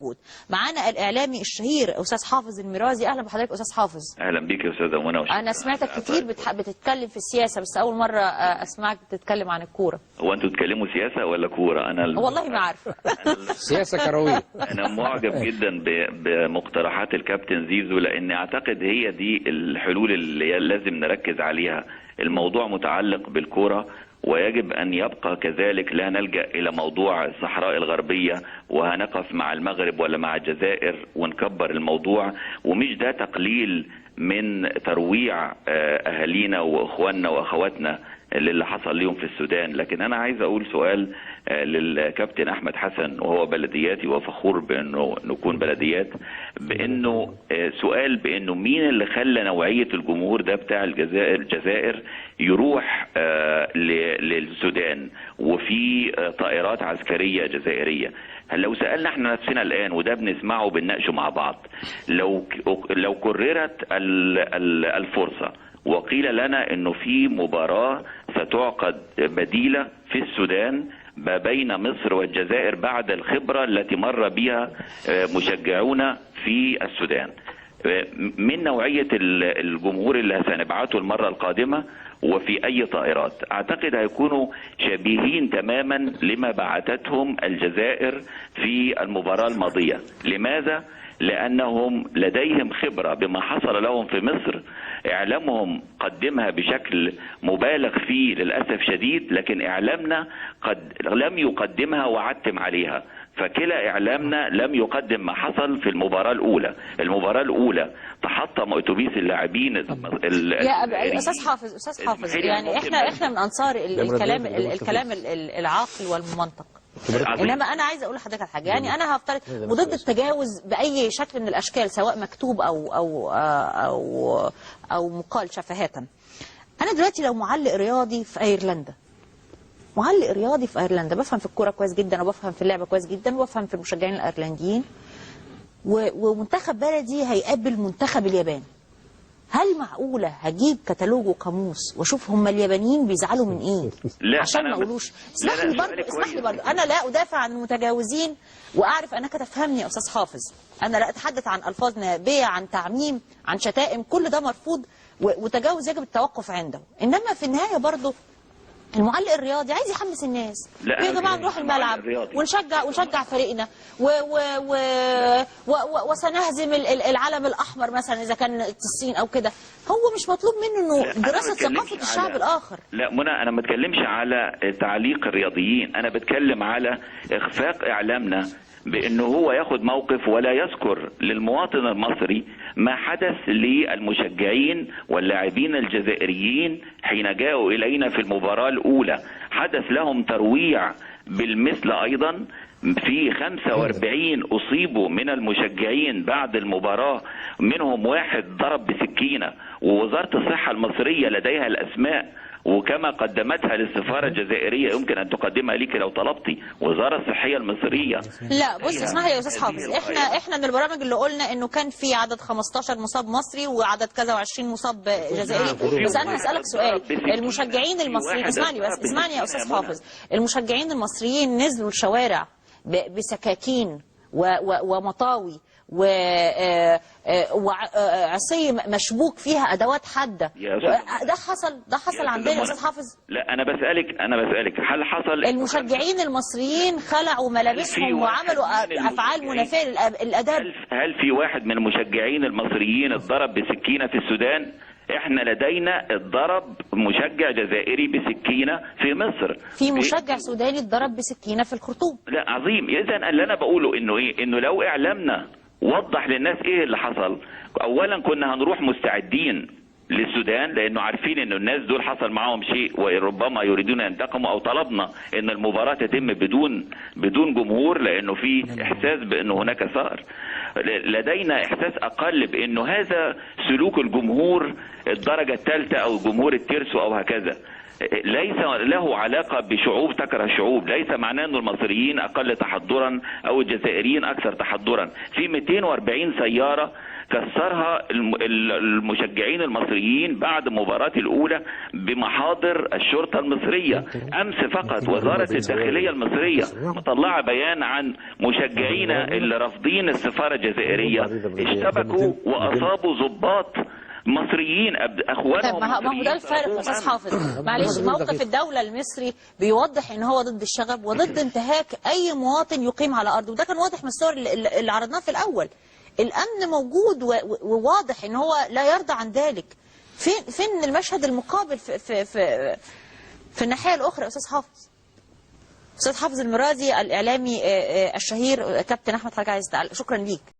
موجود. معانا الاعلامي الشهير استاذ حافظ الميرازي. اهلا بحضرتك استاذ حافظ. اهلا بيك يا استاذه منى. انا سمعتك كتير بتتكلم في السياسه، بس اول مره اسمعك بتتكلم عن الكوره. هو انتوا بتتكلموا سياسه ولا كوره؟ انا والله ما عارفه. سياسه كرويه. انا معجب جدا بمقترحات الكابتن زيزو، لان اعتقد هي دي الحلول اللي لازم نركز عليها. الموضوع متعلق بالكوره ويجب أن يبقى كذلك، لا نلجأ إلى موضوع الصحراء الغربية وهنقف مع المغرب ولا مع الجزائر ونكبر الموضوع. ومش ده تقليل من ترويع أهالينا وإخواننا وأخواتنا اللي حصل لهم في السودان، لكن أنا عايز أقول سؤال للكابتن أحمد حسن، وهو بلدياتي وفخور بأنه نكون بلديات، بأنه سؤال بأنه مين اللي خلى نوعية الجمهور ده بتاع الجزائر يروح للسودان وفي طائرات عسكرية جزائرية؟ لو سألنا احنا نفسنا الآن، وده بنسمعه وبنناقشه مع بعض، لو كررت الفرصة وقيل لنا انه في مباراة ستعقد بديلة في السودان ما بين مصر والجزائر بعد الخبرة التي مر بها مشجعون في السودان، من نوعية الجمهور اللي سنبعته المرة القادمة وفي أي طائرات، أعتقد هيكونوا شبيهين تماما لما بعثتهم الجزائر في المباراة الماضية. لماذا؟ لأنهم لديهم خبرة بما حصل لهم في مصر، إعلامهم قدمها بشكل مبالغ فيه للأسف شديد، لكن إعلامنا قد لم يقدمها وعتم عليها. فكلا إعلامنا لم يقدم ما حصل في المباراة الأولى. المباراة الأولى تحطم أتوبيس اللاعبين. يا أستاذ حافظ يعني إحنا من أنصار الكلام العاقل والمنطق. انما انا عايزه اقول لحضرتك على حاجه، يعني انا هفترض وضد التجاوز باي شكل من الاشكال، سواء مكتوب او مقال شفهة. انا دلوقتي لو معلق رياضي في ايرلندا، بفهم في الكوره كويس جدا، وبفهم في اللعبه كويس جدا، وبفهم في المشجعين الايرلنديين، ومنتخب بلدي هيقابل منتخب اليابان، هل معقولة هجيب كتالوج وقاموس واشوف هم اليابانيين بيزعلوا من ايه؟ لا عشان ما اقولوش. اسمح لي برضه انا لا ادافع عن المتجاوزين، واعرف انك تفهمني يا استاذ حافظ. انا لا اتحدث عن الفاظ نابيه، عن تعميم، عن شتائم، كل ده مرفوض وتجاوز يجب التوقف عنده. انما في النهايه برضه المعلق الرياضي عايز يحمس الناس، يا جماعه نروح الملعب ونشجع فريقنا وسنهزم العلم الاحمر مثلا اذا كان الصين او كده. هو مش مطلوب منه انه دراسه ثقافه الشعب الاخر. لا منى، انا ما بتكلمش على تعليق الرياضيين، انا بتكلم على اخفاق اعلامنا بأنه هو ياخد موقف ولا يذكر للمواطن المصري ما حدث للمشجعين واللاعبين الجزائريين حين جاءوا إلينا في المباراة الأولى. حدث لهم ترويع بالمثل أيضا، في 45 أصيبوا من المشجعين بعد المباراة، منهم واحد ضرب بسكينة، ووزارة الصحة المصرية لديها الأسماء، وكما قدمتها للسفارة الجزائرية يمكن أن تقدمها ليك لو طلبتي. وزارة الصحية المصرية. لا بص اسمح لي يا أستاذ حافظ، احنا من البرامج اللي قلنا إنه كان في عدد 15 مصاب مصري وعدد كذا و20 مصاب جزائري. بس أنا هسألك سؤال، المشجعين المصريين، اسمعني يا أستاذ حافظ، المشجعين المصريين نزلوا الشوارع بسكاكين ومطاوي وعصي مشبوك فيها ادوات حاده، ده حصل عندنا يا استاذ حافظ؟ لا انا بسالك هل حصل؟ المشجعين المصريين خلعوا ملابسهم وعملوا افعال منافيه للاداب. هل في واحد من المشجعين المصريين اتضرب بسكينه في السودان؟ احنا لدينا اتضرب مشجع جزائري بسكينه في مصر، في مشجع سوداني اتضرب بسكينه في الخرطوم. لا عظيم. اذا اللي انا بقوله انه ايه، انه لو اعلامنا وضح للناس ايه اللي حصل، اولا كنا هنروح مستعدين للسودان، لانه عارفين انه الناس دول حصل معاهم شيء وربما يريدون ان ينتقموا، او طلبنا ان المباراه تتم بدون جمهور، لانه في احساس بانه هناك ثأر. لدينا احساس اقل بانه هذا سلوك الجمهور الدرجه الثالثه او جمهور الترسو او هكذا. ليس له علاقة بشعوب تكره شعوب، ليس معناه أن المصريين أقل تحضرا أو الجزائريين أكثر تحضرا. في 240 سيارة كسرها المشجعين المصريين بعد مباراة الأولى بمحاضر الشرطة المصرية. أمس فقط وزارة الداخلية المصرية مطلعة بيان عن مشجعين اللي رافضين السفارة الجزائرية اشتبكوا وأصابوا ضباط مصريين اخوانهم. ما هو ده الفارق يا استاذ حافظ. معلش، موقف الدوله المصري بيوضح ان هو ضد الشغب وضد انتهاك اي مواطن يقيم على ارضه، وده كان واضح من الصور اللي عرضناها في الاول. الامن موجود وواضح ان هو لا يرضى عن ذلك. فين المشهد المقابل في الناحيه الاخرى يا استاذ حافظ؟ استاذ حافظ المرازي الاعلامي الشهير. كابتن احمد حاجه عايز تعلق. شكرا ليك.